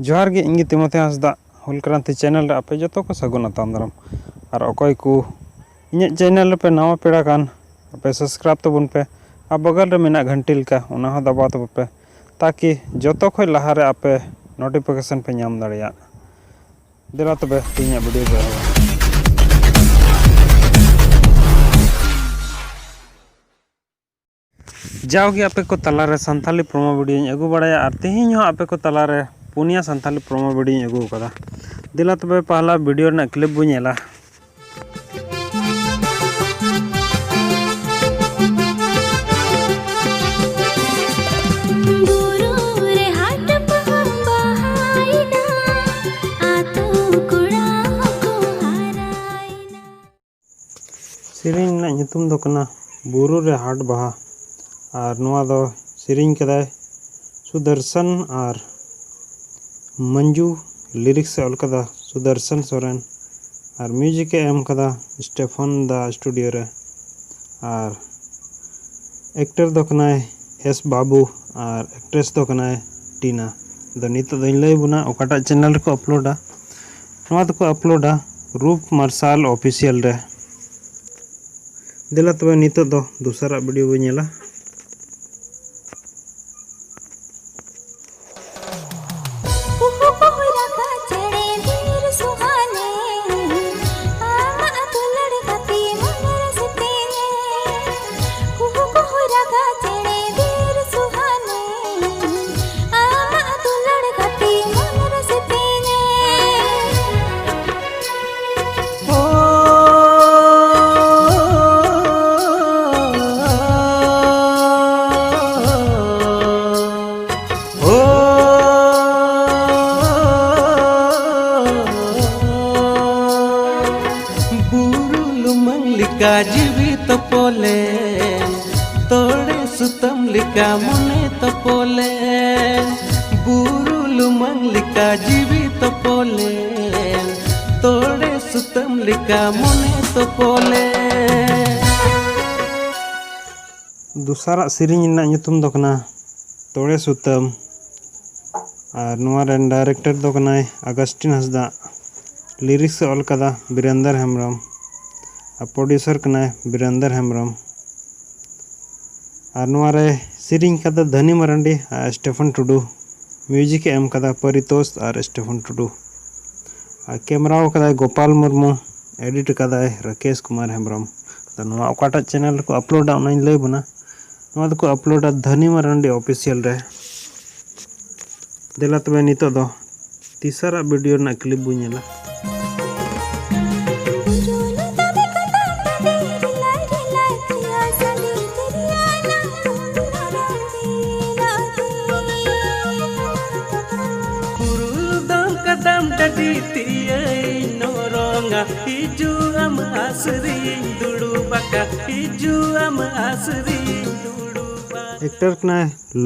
जोहार गे इंगे तिमोथी हांसदा हुल क्रांति चैनल रे आपे जतो को सगुन आताम दाराम और अकय को इᱧ चैनल पे नवा पेड़ा कान आपे सब्सक्राइब तबन पे आ बगल रे मेना घंटी लका ओना हो दबाव तब पे ताकि जतो खय लहा रे आपे नोटिफिकेशन पे नाम दाड़िया देला तबे तिnya वीडियो पे जाओगे आपे को तला रे संथाली प्रोमो वीडियो अगू बड़ाया और तेहिं हो आपे को तला रे पुनिया संथाली प्रोमो वीडियो अगू कदा दिला तबे पहला वीडियो ना क्लिप बु नेला सेरिंग ना nyutum do kana buru re हाट बहा और नुआ दो सेरिंग कदाय सुदर्शन और मंजू लिरिक्स ऑल कदा सुदर्शन सोरेन और म्यूजिक एम कदा स्टेफन दा स्टूडियो रे और एक्टर दो कनाय एस बाबू और एक्ट्रेस दो कनाय टीना दो नितो दो लय बुना ओकाटा चैनल को अपलोडा नुआ दो को अपलोडा रूप मार्शल ऑफिशियल रे दिला तबे नितो दो दूसरा वीडियो बो नेला जीवी तपोले तोड़े सुतम लिका मुने तपोले बुरुलु मंगलिका जीवी तपोले तोड़े सुतम लिका मुने तपोले दूसरा सीरीज ना nyutum do kana तोड़े सुतम और नुआ रेन डायरेक्टर दो कना अगस्टिन हंसदा लिरिक्स ऑल कदा बीरेंद्र हेम्ब्रम प्रोड्यूसर कना बीरेंद्र हेम्ब्रम और नुआरे सीरिंग कदा धनी मरंडी स्टेफन टुडू म्यूजिक एम कदा परितोष और स्टेफन टुडू कैमरा कदा गोपाल मुर्मू एडिट कदा राकेश कुमार हेम्ब्रम तो नुआ ओकाटा चैनल को अपलोडा ओना लय बना नुआ दो को अपलोडा धनी मरंडी ऑफिशियल रे देला तबे नितो दो तीसरा वीडियो ना क्लिप बु नेला एक्टर कना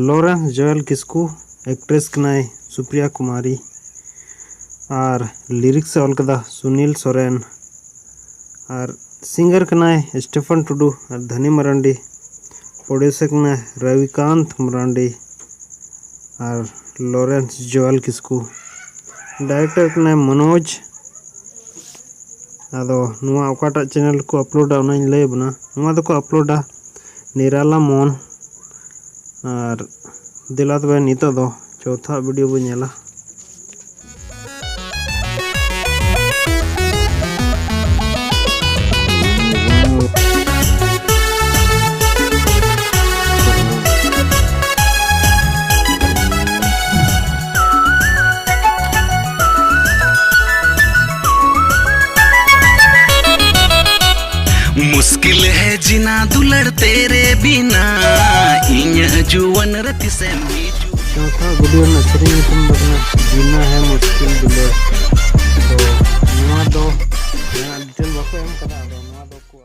लॉरेंस जोएल किस्कू एक्ट्रेस कना सुप्रिया कुमारी और लिरिक्स ऑल कदा सुनील सोरेन और सिंगर कना स्टेफन टुडू और धनी मरांडी प्रोड्यूसर कना रविकांत मरांडी और लॉरेंस जोएल किस्कू डायरेक्टर कना मनोज आदो नुआ ओकाटा चैनल को अपलोडा ओना लय बना नुआ दो को अपलोडा निराला मोन और दिला तबे नितो दो चौथा वीडियो बो नेला मुश्किल है जीना दुलड़ तेरे बिना इन जुवन रति से चौथा वीडियो में सेरिंग तुम बगना जीना है मुश्किल दुलड़ तो नुआ दो डिटेल बाको एम कदा दो नुआ दो